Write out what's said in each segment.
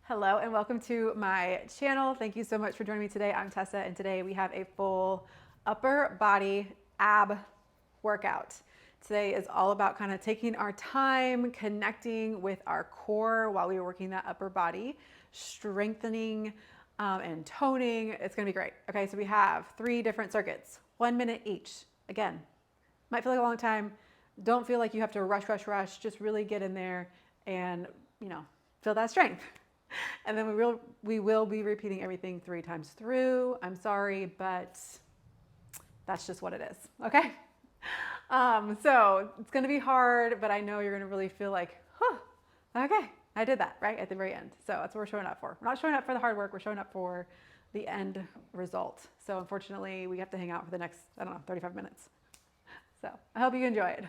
Hello and welcome to my channel. Thank you so much for joining me today. I'm Tessa and today we have a full upper body ab workout. Today is all about kind of taking our time, connecting with our core while we are working that upper body, strengthening and toning. It's gonna be great. Okay, so we have 3 different circuits, 1 minute each. Again, might feel like a long time. Don't feel like you have to rush. Just really get in there and, feel that strength. And then we will be repeating everything 3 times through. I'm sorry, but that's just what it is. Okay. So it's going to be hard, but I know you're going to really feel like, okay, I did that right at the very end. So that's what we're showing up for. We're not showing up for the hard work. We're showing up for the end result. So unfortunately, we have to hang out for the next, 35 minutes. So I hope you enjoy it.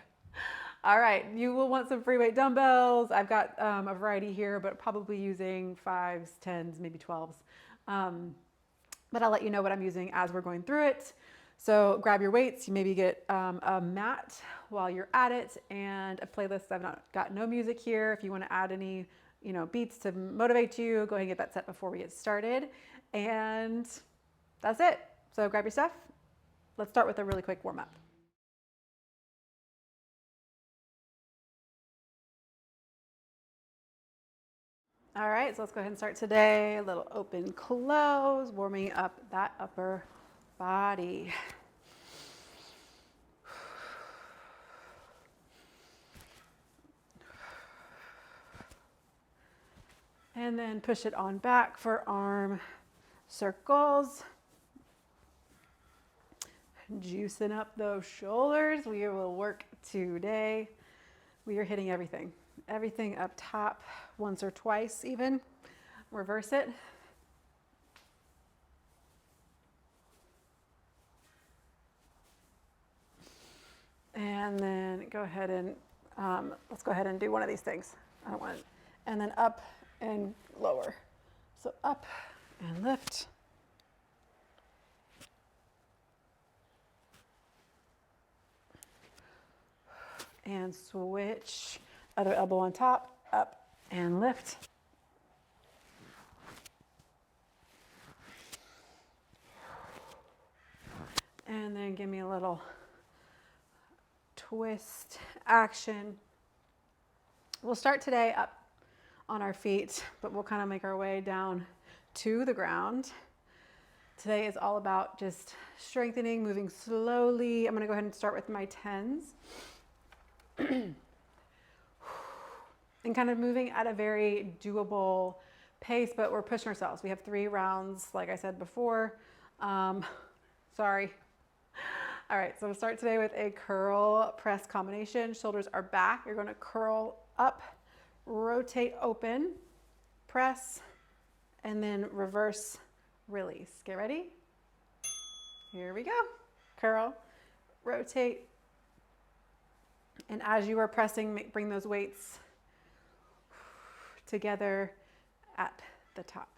All right, you will want some free weight dumbbells. I've got a variety here, but probably using 5s, 10s, maybe 12s. But I'll let you know what I'm using as we're going through it. So grab your weights. You maybe get a mat while you're at it and a playlist. I've got no music here. If you want to add any, beats to motivate you, go ahead and get that set before we get started. And that's it. So grab your stuff. Let's start with a really quick warm up. All right, so let's go ahead and start today. A little open, close, warming up that upper body. And then push it on back for arm circles. Juicing up those shoulders. We will work today. We are hitting everything. Everything up top, once or twice even. Reverse it. And then go ahead and, let's go ahead and do one of these things. I don't want it. And then up and lower. So up and lift. And switch. Other elbow on top, up and lift. And then give me a little twist action. We'll start today up on our feet, but we'll kind of make our way down to the ground. Today is all about just strengthening, moving slowly. I'm going to go ahead and start with my 10s. And kind of moving at a very doable pace, but we're pushing ourselves. We have 3 rounds, like I said before. Sorry. All right, so we'll start today with a curl press combination. Shoulders are back. You're going to curl up, rotate open, press, and then reverse release. Get ready? Here we go. Curl, rotate, and as you are pressing, bring those weights together at the top.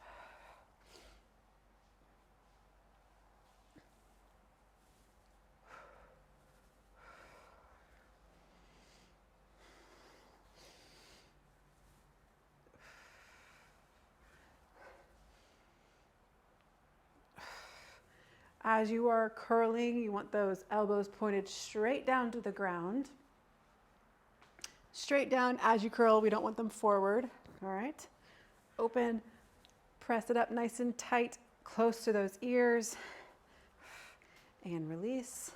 As you are curling, you want those elbows pointed straight down to the ground. Straight down as you curl. We don't want them forward. All right. Open, press it up nice and tight, close to those ears, and release.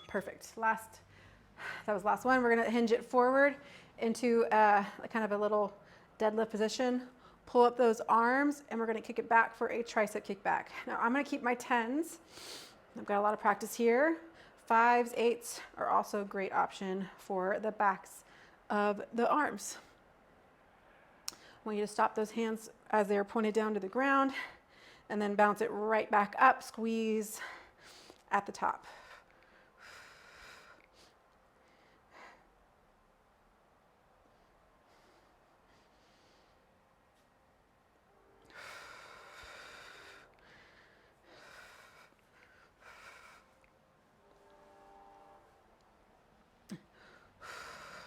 Perfect. That was the last one. We're going to hinge it forward into kind of a little deadlift position. Pull up those arms, and we're going to kick it back for a tricep kickback. Now, I'm going to keep my 10s. I've got a lot of practice here. 5s, 8s are also a great option for the backs of the arms. I want you to stop those hands as they're pointed down to the ground, and then bounce it right back up. Squeeze at the top.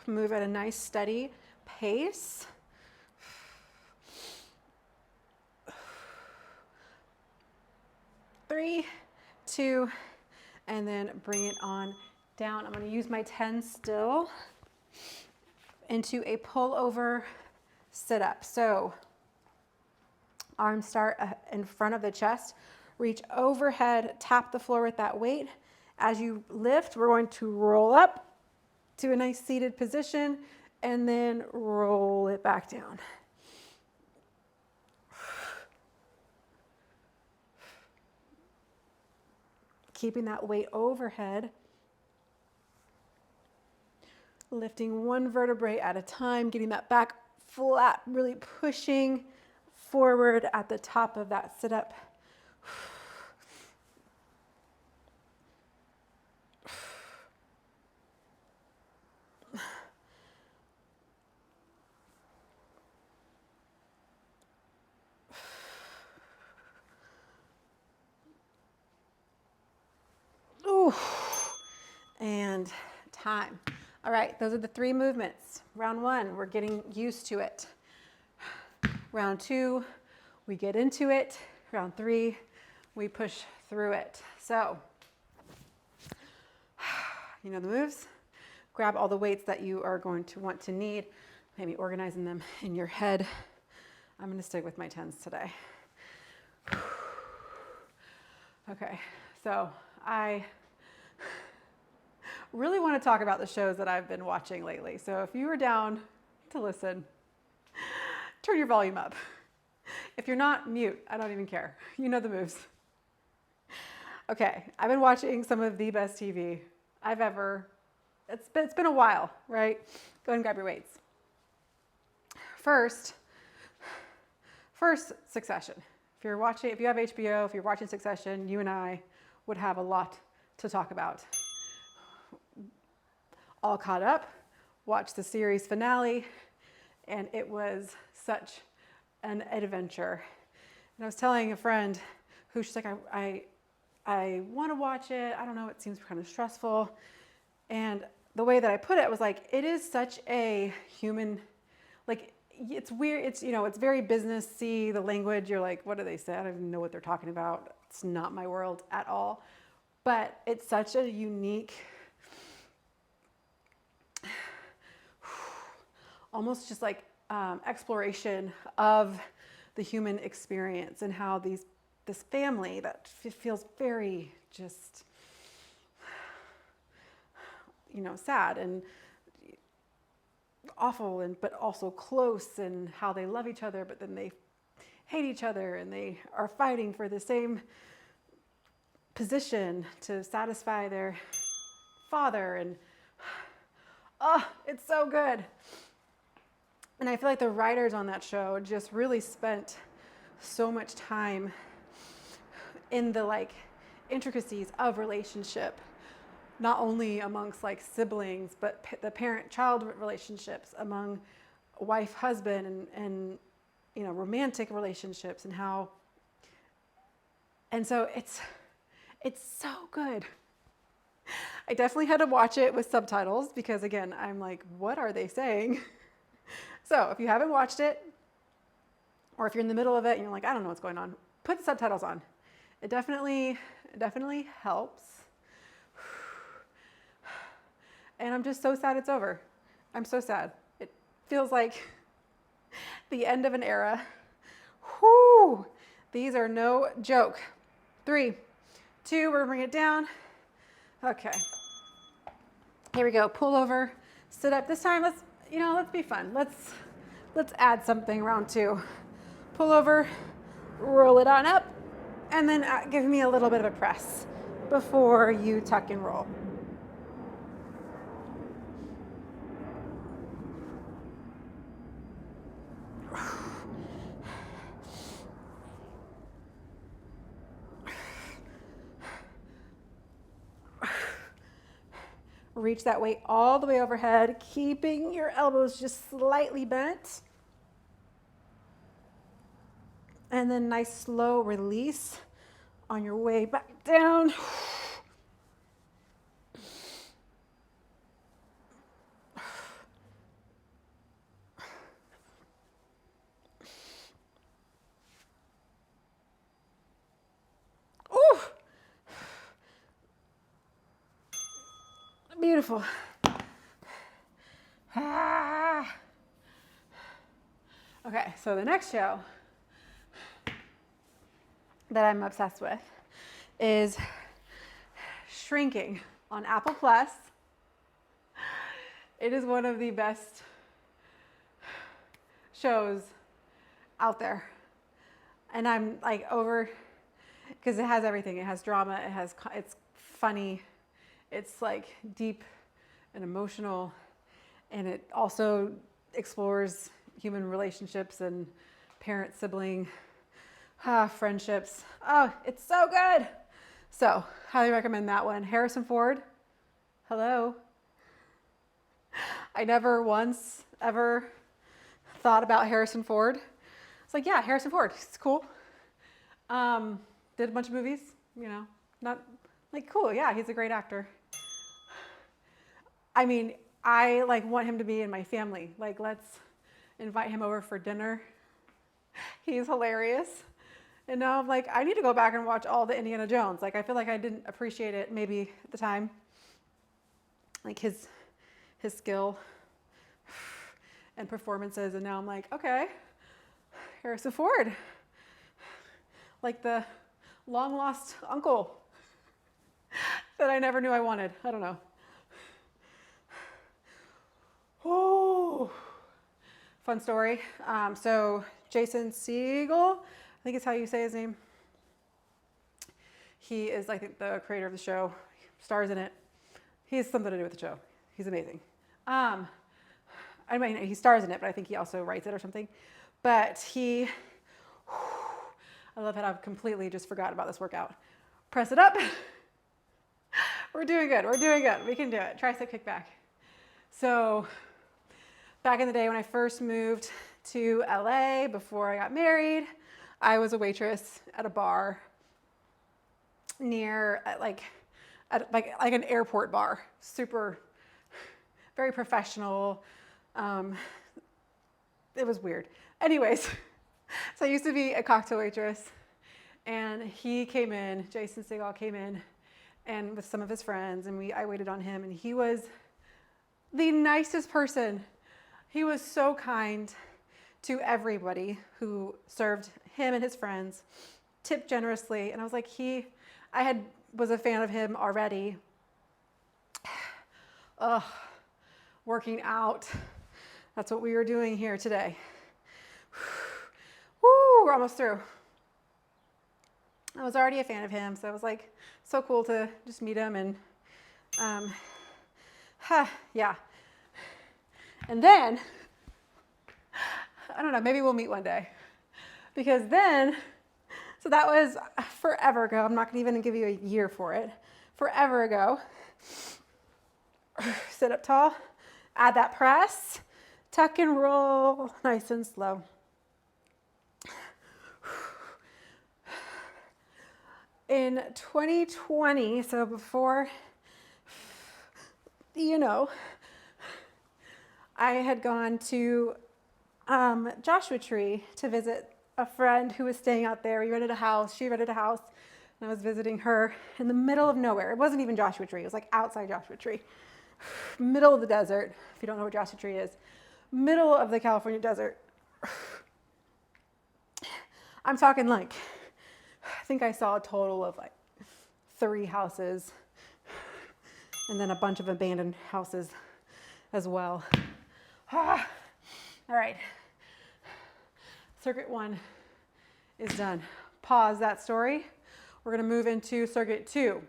move at a nice steady pace. 3, 2, and then bring it on down. I'm going to use my 10 still into a pullover sit up. So arms start in front of the chest, reach overhead, tap the floor with that weight. As you lift, we're going to roll up to a nice seated position and then roll it back down. Keeping that weight overhead. Lifting one vertebrae at a time, getting that back flat, really pushing forward at the top of that sit up. Ooh. And time. All right, those are the 3 movements. Round 1, we're getting used to it. Round 2, we get into it. Round 3, we push through it. So, you know the moves. Grab all the weights that you are going to want to need, maybe organizing them in your head. I'm going to stick with my 10s today. Okay, so I really want to talk about the shows that I've been watching lately. So if you are down to listen, turn your volume up. If you're not, mute. I don't even care. You know the moves. Okay, I've been watching some of the best TV I've ever, it's been a while, right? Go ahead and grab your weights. First, Succession. If you have HBO, if you're watching Succession, you and I would have a lot to talk about. All caught up, watched the series finale, and it was such an adventure. And I was telling a friend who, she's like, I want to watch it. I don't know, it seems kind of stressful. And the way that I put it was like, it is such a human, like, it's weird. It's, you know, it's very businessy, the language. You're like, what do they say? I don't even know what they're talking about. It's not my world at all. But it's such a unique, almost just like exploration of the human experience and how this family that feels very just, you know, sad and awful, and but also close, and how they love each other, but then they hate each other, and they are fighting for the same position to satisfy their father. And it's so good. And I feel like the writers on that show just really spent so much time in the like intricacies of relationship, not only amongst like siblings, but the parent-child relationships, among wife, husband, and you know, romantic relationships, and how, and so it's so good. I definitely had to watch it with subtitles because, again, I'm like, what are they saying? So if you haven't watched it, or if you're in the middle of it and you're like, I don't know what's going on, put the subtitles on. It definitely helps. And I'm just so sad it's over. I'm so sad. It feels like the end of an era. Whoo! These are no joke. 3, 2, we're gonna bring it down. Okay. Here we go. Pull over, sit up. This time, let's be fun. Let's add something. Round 2. Pull over, roll it on up, and then give me a little bit of a press before you tuck and roll. Reach that weight all the way overhead, keeping your elbows just slightly bent. And then nice slow release on your way back down. Beautiful. Ah. Okay, so the next show that I'm obsessed with is shrinking on Apple Plus. It is one of the best shows out there. And I'm like over, because it has everything. It has drama, it's funny, it's like deep and emotional, and it also explores human relationships and parent-sibling friendships. Oh, it's so good. So, highly recommend that one. Harrison Ford, hello. I never once ever thought about Harrison Ford. It's like, yeah, Harrison Ford, he's cool. Did a bunch of movies, you know, not like cool. Yeah, he's a great actor. I mean, I like want him to be in my family. Like, let's invite him over for dinner. He's hilarious. And now I'm like, I need to go back and watch all the Indiana Jones. Like, I feel like I didn't appreciate it maybe at the time. Like his skill and performances. And now I'm like, okay, Harrison Ford. Like the long lost uncle that I never knew I wanted. I don't know. Oh, fun story. So Jason Segel, I think is how you say his name. He is like the creator of the show, stars in it. He has something to do with the show. He's amazing. I mean, he stars in it, but I think he also writes it or something. But I love how I've completely just forgot about this workout. Press it up. We're doing good. We're doing good. We can do it. Tricep kickback. So back in the day when I first moved to LA before I got married, I was a waitress at a bar near like an airport bar. Super, very professional. It was weird. Anyways, so I used to be a cocktail waitress, and he came in, Jason Segel came in, and with some of his friends, and I waited on him, and he was the nicest person. He was so kind to everybody who served him and his friends, tipped generously, and I was like, was a fan of him already. Working out. That's what we were doing here today. Woo, we're almost through. I was already a fan of him, so it was like so cool to just meet him and yeah. And then, I don't know, maybe we'll meet one day. Because then, so that was forever ago. I'm not gonna even give you a year for it. Forever ago. Sit up tall, add that press, tuck and roll, nice and slow. In 2020, so before, I had gone to Joshua Tree to visit a friend who was staying out there. We rented a house, she rented a house, and I was visiting her in the middle of nowhere. It wasn't even Joshua Tree, it was like outside Joshua Tree. Middle of the desert, if you don't know where Joshua Tree is. Middle of the California desert. I'm talking like, I think I saw a total of like 3 houses and then a bunch of abandoned houses as well. All right, circuit 1 is done. Pause that story. We're gonna move into circuit 2.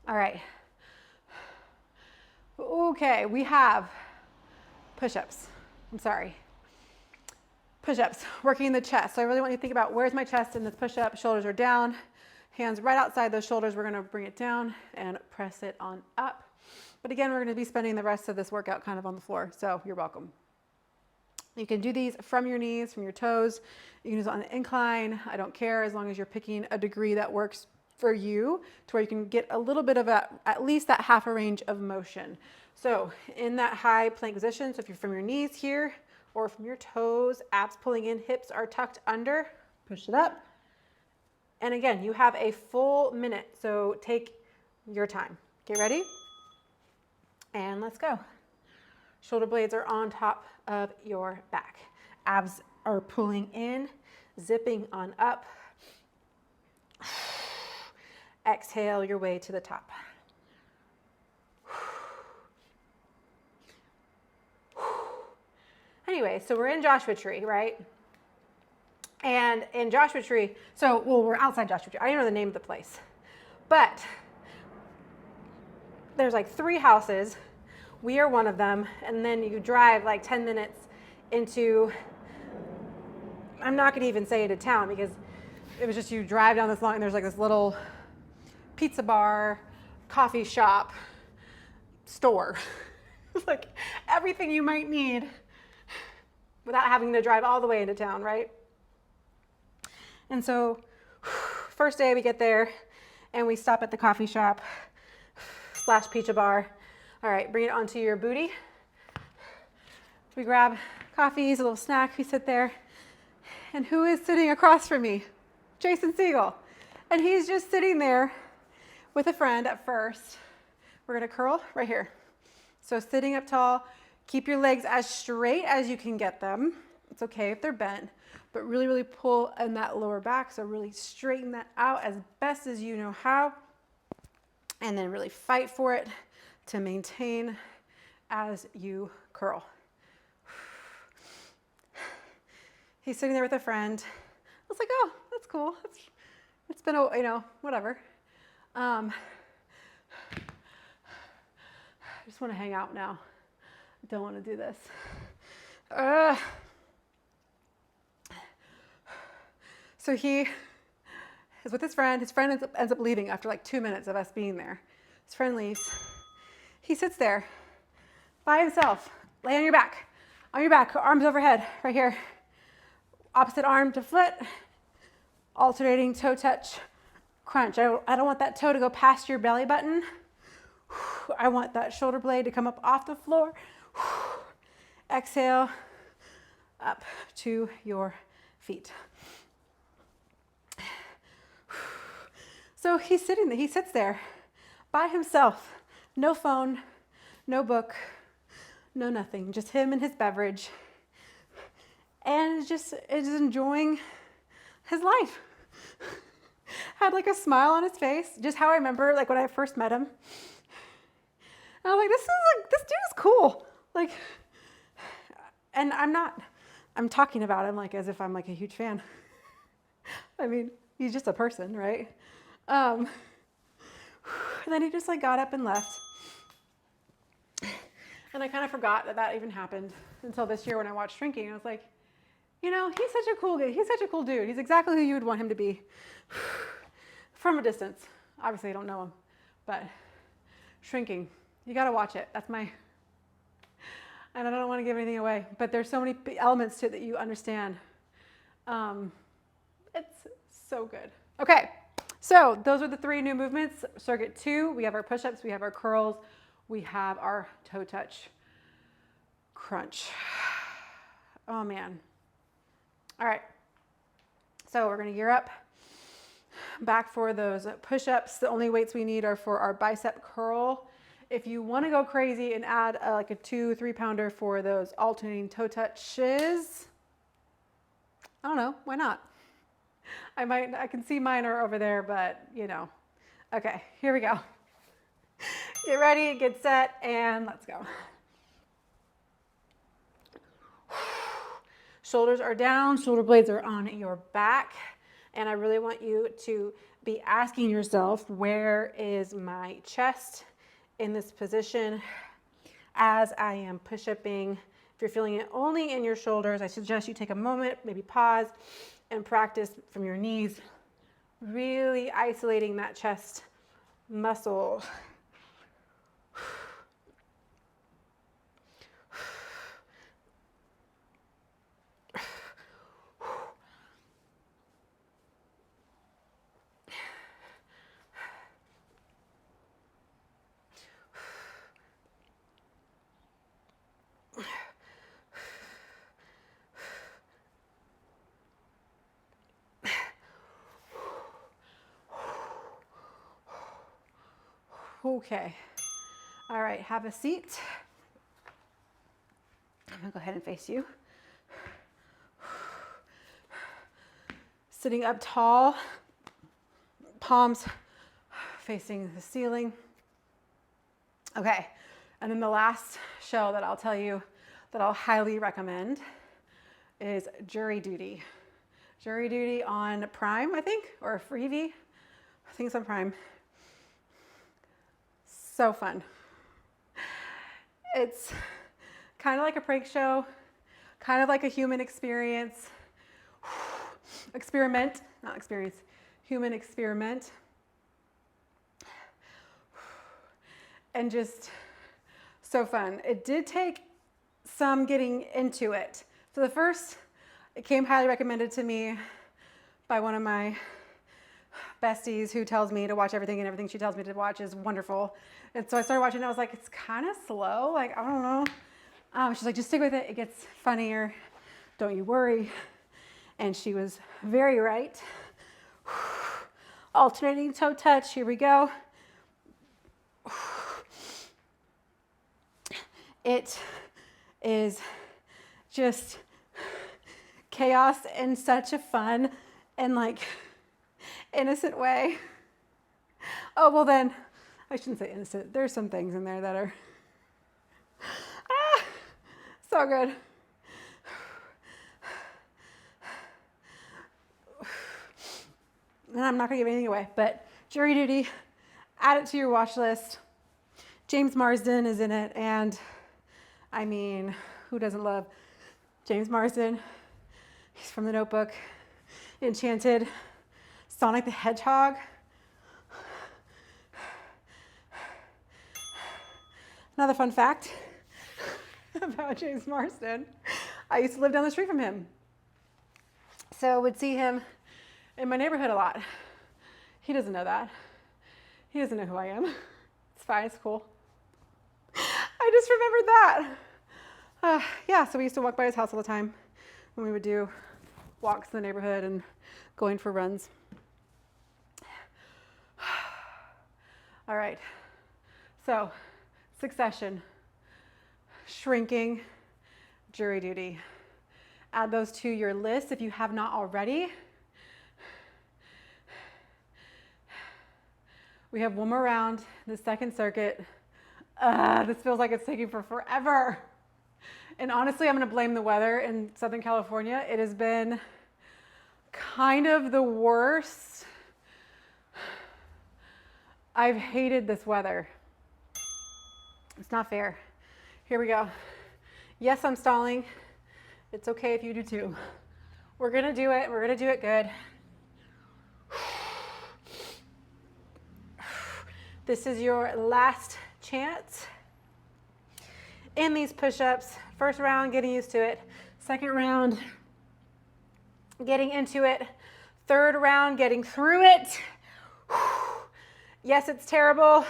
All right. Okay, we have push-ups. I'm sorry. Push-ups, working the chest. So I really want you to think about where's my chest in this push-up. Shoulders are down, hands right outside those shoulders. We're gonna bring it down and press it on up. But again, we're gonna be spending the rest of this workout kind of on the floor, so you're welcome. You can do these from your knees, from your toes. You can do it on an incline. I don't care, as long as you're picking a degree that works for you to where you can get a little bit of at least that half a range of motion. So in that high plank position, so if you're from your knees here or from your toes, abs pulling in, hips are tucked under, push it up. And again, you have a full minute, so take your time. Get ready? And let's go. Shoulder blades are on top of your back. Abs are pulling in, zipping on up. Exhale your way to the top. Anyway, so we're in Joshua Tree, right? And in Joshua Tree, we're outside Joshua Tree. I don't know the name of the place, but there's like 3 houses. We are one of them. And then you drive like 10 minutes into, I'm not going to even say into town because it was just you drive down this long and there's like this little pizza bar, coffee shop, store. It's like everything you might need without having to drive all the way into town, right? And so first day we get there and we stop at the coffee shop / pizza bar. All right, bring it onto your booty. We grab coffees, a little snack, we sit there. And who is sitting across from me? Jason Siegel. And he's just sitting there with a friend at first. We're gonna curl right here. So sitting up tall, keep your legs as straight as you can get them. It's okay if they're bent, but really, really pull in that lower back. So really straighten that out as best as you know how. And then really fight for it to maintain as you curl. He's sitting there with a friend. I was like, oh, that's cool. It's been whatever. I just want to hang out now. I don't want to do this. So he is with his friend. His friend ends up leaving after like 2 minutes of us being there. His friend leaves. He sits there by himself. Lay on your back, arms overhead, right here. Opposite arm to foot, alternating toe touch, crunch. I don't want that toe to go past your belly button. I want that shoulder blade to come up off the floor. Exhale, up to your feet. So he's sitting there, he sits there by himself. No phone, no book, no nothing. Just him and his beverage. And is enjoying his life. Had like a smile on his face, just how I remember like when I first met him. And I was like, this dude is cool. Like, and I'm talking about him like as if I'm like a huge fan. I mean, he's just a person, right? And then he just like got up and left. And I kind of forgot that even happened until this year when I watched Shrinking. I was like, he's such a cool guy. He's such a cool dude. He's exactly who you would want him to be from a distance. Obviously, I don't know him, but Shrinking, you got to watch it. And I don't want to give anything away, but there's so many elements to it that you understand. It's so good. Okay, so those are the 3 new movements. Circuit 2, we have our push-ups, we have our curls, we have our toe touch crunch. Oh man. All right, so we're gonna gear up. Back for those push-ups. The only weights we need are for our bicep curl. If you wanna go crazy and add like a 2-3 pounder for those alternating toe touches, I don't know, why not? I can see mine are over there, but Okay, here we go. Get ready, get set, and let's go. Shoulders are down, shoulder blades are on your back. And I really want you to be asking yourself, where is my chest in this position as I am push-upping? If you're feeling it only in your shoulders, I suggest you take a moment, maybe pause, and practice from your knees, really isolating that chest muscle. Okay, All right, have a seat. I'm gonna go ahead and face you. Sitting up tall, palms facing the ceiling. Okay, and then the last show that I'll tell you that I'll highly recommend is Jury Duty. Jury Duty on Prime, I think, or Freevee. I think it's on Prime. So fun. It's kind of like a prank show, kind of like a human experience. Experiment, not experience, human experiment. And just so fun. It did take some getting into it. So the first, it came highly recommended to me by one of my besties who tells me to watch everything, and everything she tells me to watch is wonderful. And so I started watching and I was like, it's kind of slow. Like, I don't know. She's like, just stick with it. It gets funnier. Don't you worry. And she was very right. Alternating toe touch. Here we go. It is just chaos in such a fun and like innocent way. Oh, well then, I shouldn't say innocent. There's some things in there that are so good. And I'm not gonna give anything away, but Jury Duty, add it to your watch list. James Marsden is in it, and I mean, who doesn't love James Marsden? He's from The Notebook, Enchanted, Sonic the Hedgehog. Another fun fact about James Marsden, I used to live down the street from him. So would see him in my neighborhood a lot. He doesn't know that. He doesn't know who I am. It's fine, it's cool. I just remembered that. Yeah, so we used to walk by his house all the time when we would do walks in the neighborhood and going for runs. All right, so succession, shrinking, Jury Duty. Add those to your list if you have not already. We have one more round, the second circuit. This feels like it's taking forever. And honestly, I'm gonna blame the weather in Southern California. It has been kind of the worst. I've hated this weather. It's not fair. Here we go. Yes, I'm stalling. It's okay if you do too. We're gonna do it. We're gonna do it good. This is your last chance in these push-ups. First round, getting used to it. Second round, getting into it. Third round, getting through it. Yes, it's terrible,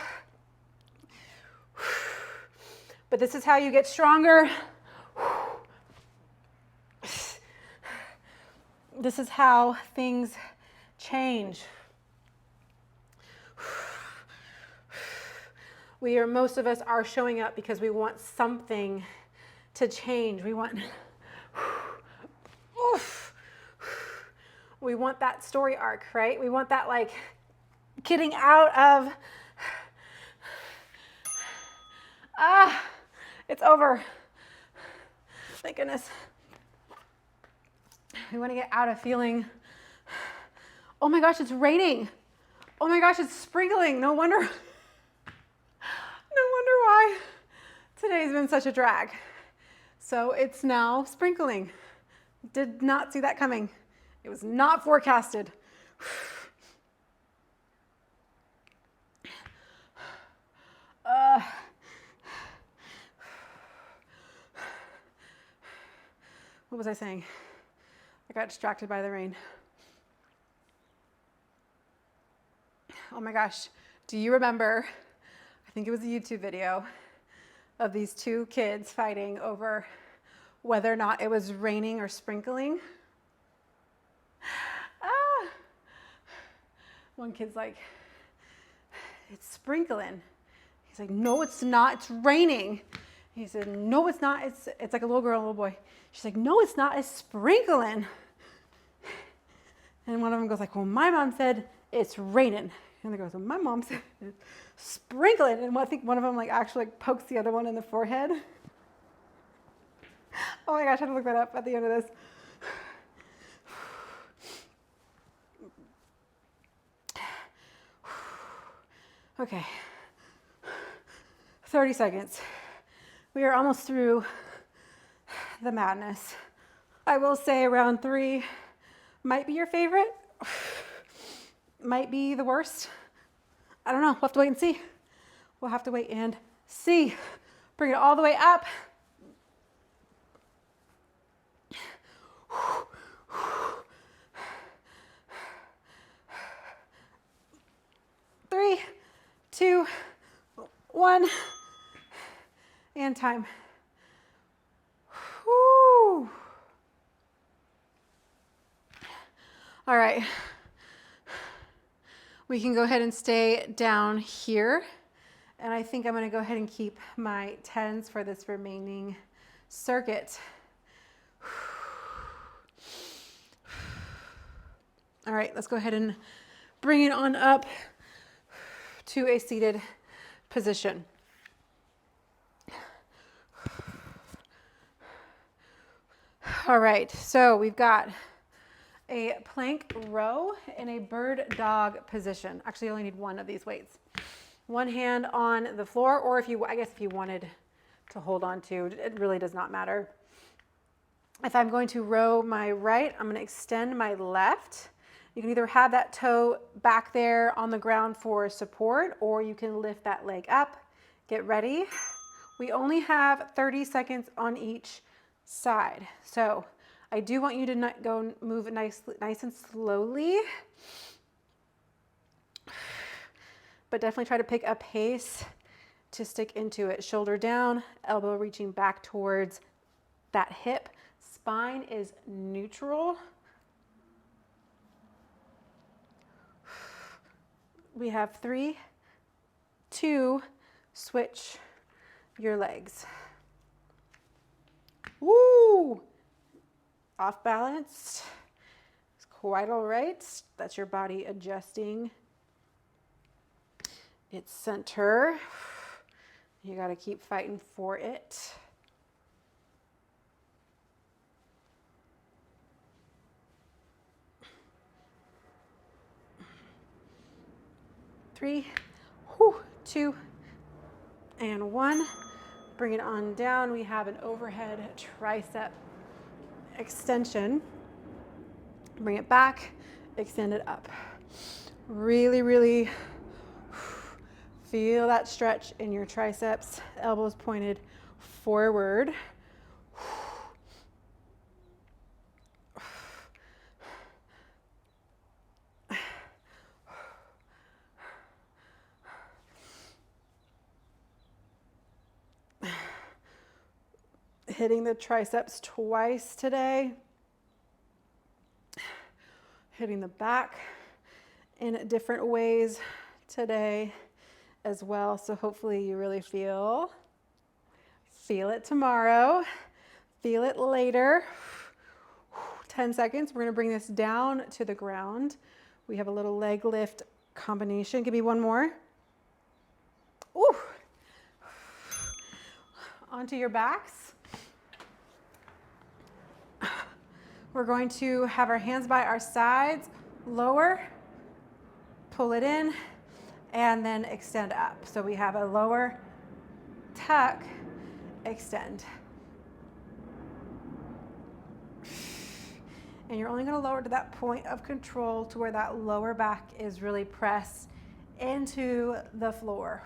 but this is how you get stronger. This is how things change. Most of us are showing up because we want something to change. We want that story arc, right? We want that like getting out of, it's over. Thank goodness. We want to get out of feeling, oh my gosh, it's raining. Oh my gosh, it's sprinkling. No wonder why today's been such a drag. So it's now sprinkling. Did not see that coming. It was not forecasted. What was I saying? I got distracted by the rain. Oh my gosh, do you remember, I think it was a YouTube video of these two kids fighting over whether or not it was raining or sprinkling? One kid's like, it's sprinkling. He's like, no, it's not. It's raining. He said, no, it's not. It's like a little girl, a little boy. She's like, no, it's not. It's sprinkling. And one of them goes like, well, my mom said it's raining. And the girl goes, well, my mom said it's sprinkling. And I think one of them like actually like pokes the other one in the forehead. Oh my gosh, I had to look that up at the end of this. Okay, 30 seconds. We are almost through the madness. I will say round 3 might be your favorite, might be the worst. I don't know, we'll have to wait and see. We'll have to wait and see. Bring it all the way up. Three, 2, 1, and time. Whew. All right. We can go ahead and stay down here. And I think I'm going to go ahead and keep my 10s for this remaining circuit. All right, let's go ahead and bring it on up to a seated position. All right, so we've got a plank row in a bird dog position. Actually, you only need one of these weights. One hand on the floor, or if you wanted to hold on to, it really does not matter. If I'm going to row my right, I'm going to extend my left. You can either have that toe back there on the ground for support, or you can lift that leg up. Get ready. We only have 30 seconds on each side. So I do want you to not go move nice and slowly, but definitely try to pick a pace to stick into it. Shoulder down, elbow reaching back towards that hip. Spine is neutral. We have 3, 2, switch your legs. Woo! Off balance. It's quite all right. That's your body adjusting its center. You got to keep fighting for it. Three, 2, and 1. Bring it on down. We have an overhead tricep extension. Bring it back, extend it up. Really, really feel that stretch in your triceps. Elbows pointed forward. Hitting the triceps twice today. Hitting the back in different ways today as well. So hopefully you really feel it tomorrow. Feel it later. 10 seconds. We're going to bring this down to the ground. We have a little leg lift combination. Give me one more. Ooh. Onto your backs. We're going to have our hands by our sides, lower, pull it in, and then extend up. So we have a lower, tuck, extend. And you're only going to lower to that point of control to where that lower back is really pressed into the floor.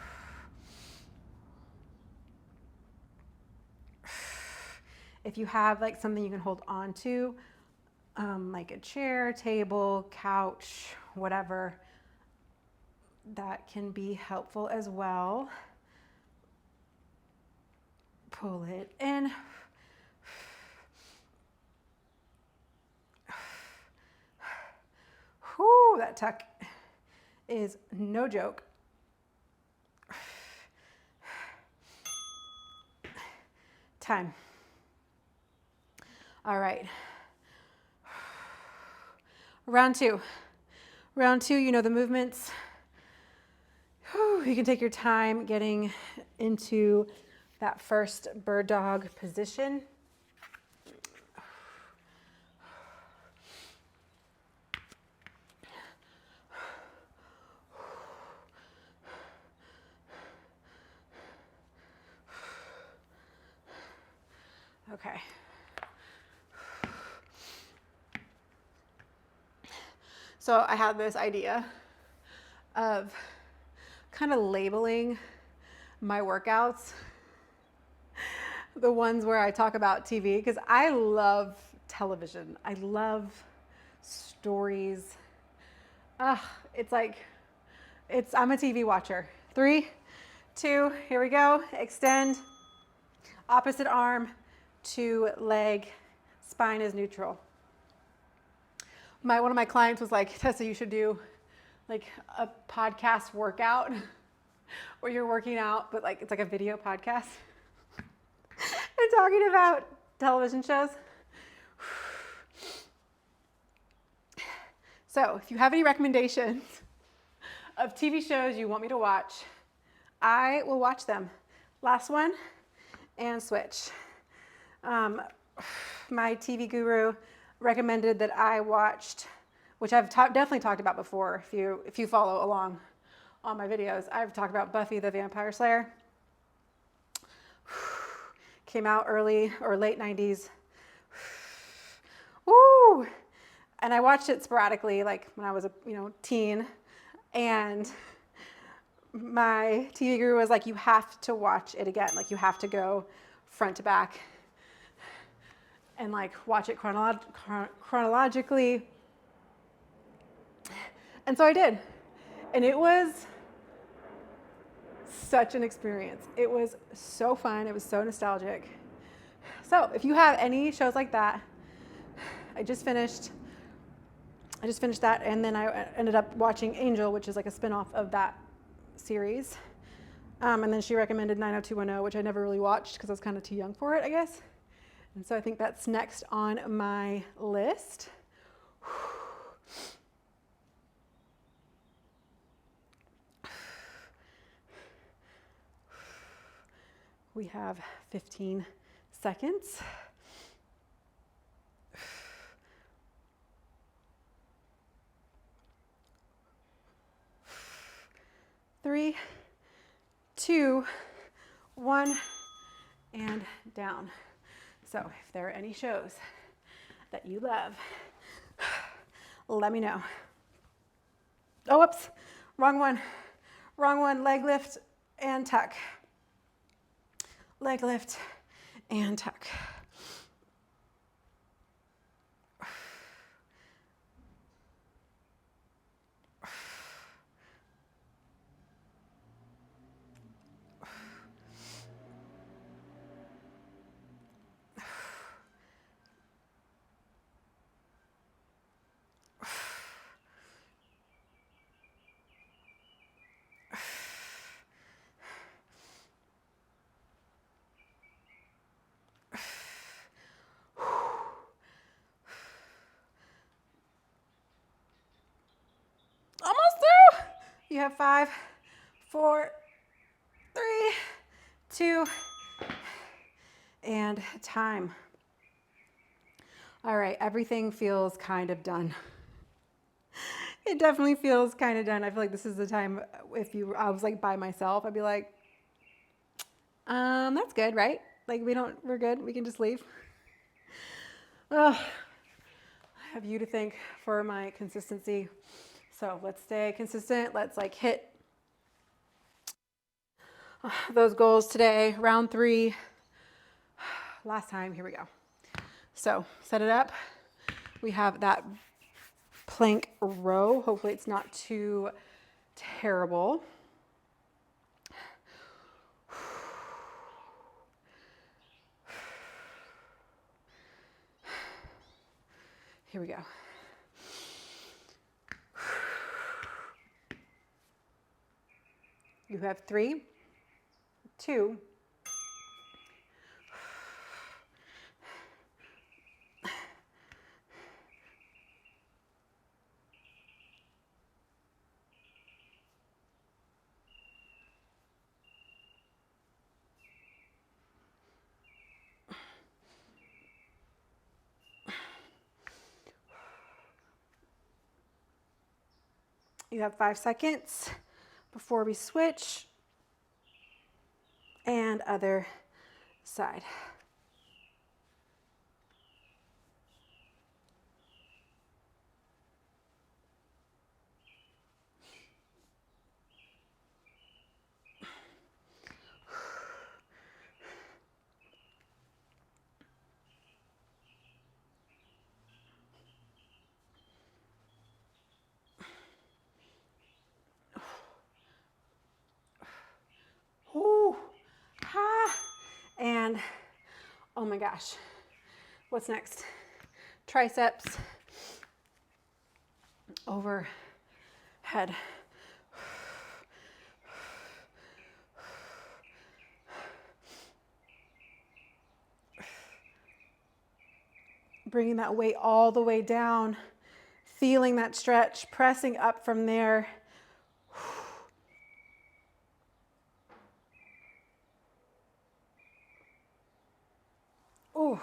If you have like something you can hold on to, like a chair, table, couch, whatever, that can be helpful as well. Pull it in. Whew, that tuck is no joke. time. All right. Round two. Round two, you know the movements. You can take your time getting into that first bird dog position. Okay. So I had this idea of kind of labeling my workouts, the ones where I talk about TV, because I love television. I love stories. It's like, I'm a TV watcher. 3, 2, here we go. Extend, opposite arm to leg, spine is neutral. One of my clients was like, Tessa, you should do like a podcast workout where you're working out, but like it's like a video podcast and talking about television shows. So if you have any recommendations of TV shows you want me to watch, I will watch them. Last one and switch. My TV guru recommended that I watched, which I've definitely talked about before. If you follow along on my videos, I've talked about Buffy the Vampire Slayer. Came out early or late 90s. Woo! And I watched it sporadically, like when I was a teen. And my TV guru was like, you have to watch it again. Like you have to go front to back and like watch it chronologically. And so I did. And it was such an experience. It was so fun. It was so nostalgic. So if you have any shows like that, I just finished that, and then I ended up watching Angel, which is like a spinoff of that series. And then she recommended 90210, which I never really watched because I was kind of too young for it, I guess. And so I think that's next on my list. We have 15 seconds. 3, 2, 1, and down. So if there are any shows that you love, let me know. Oh, whoops, wrong one. Wrong one, leg lift and tuck. Leg lift and tuck. Almost through. You have 5, 4, 3, 2, and time. All right, everything feels kind of done. It definitely feels kind of done. I feel like this is the time I was like by myself, I'd be like, that's good, right? Like we're good. We can just leave. Oh, I have you to thank for my consistency. So let's stay consistent. Let's like hit those goals today. Round 3. Last time, here we go. So set it up. We have that plank row. Hopefully it's not too terrible. Here we go. You have 3, 2, You have 5 seconds before we switch. And other side. Ooh, ha, and oh my gosh, what's next? Triceps, overhead. Bringing that weight all the way down, feeling that stretch, pressing up from there. Ooh.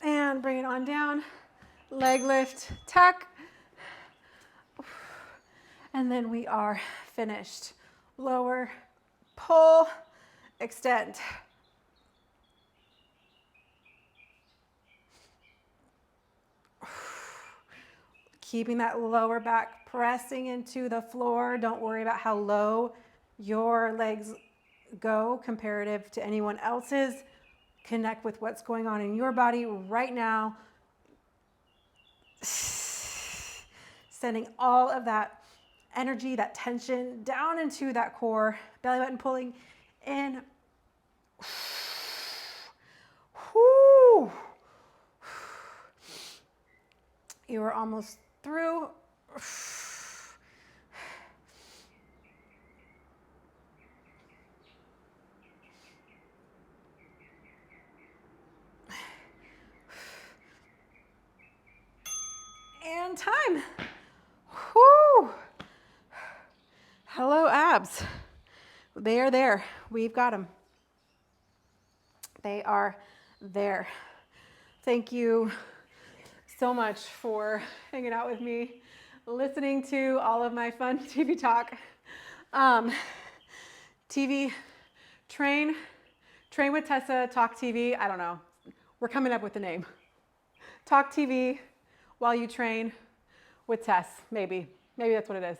And bring it on down. Leg lift, tuck. And then we are finished. Lower, pull, extend. Keeping that lower back pressing into the floor. Don't worry about how low your legs go comparative to anyone else's. Connect with what's going on in your body right now. Sending all of that energy, that tension down into that core. Belly button pulling in. Whoo. You are almost through. And time. Whoo. Hello, abs. They are there. We've got them. They are there. Thank you so much for hanging out with me, listening to all of my fun TV talk. TV, train with Tessa, talk TV. I don't know. We're coming up with the name. Talk TV while you train with Tess, maybe. Maybe that's what it is.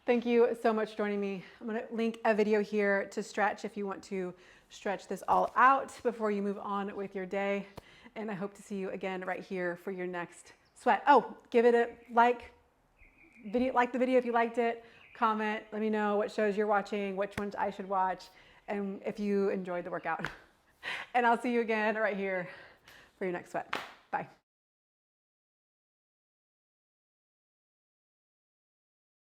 Thank you so much for joining me. I'm gonna link a video here to stretch if you want to stretch this all out before you move on with your day. And I hope to see you again right here for your next sweat. Oh, give it a like the video if you liked it, comment, let me know what shows you're watching, which ones I should watch, and if you enjoyed the workout. And I'll see you again right here for your next sweat. Bye.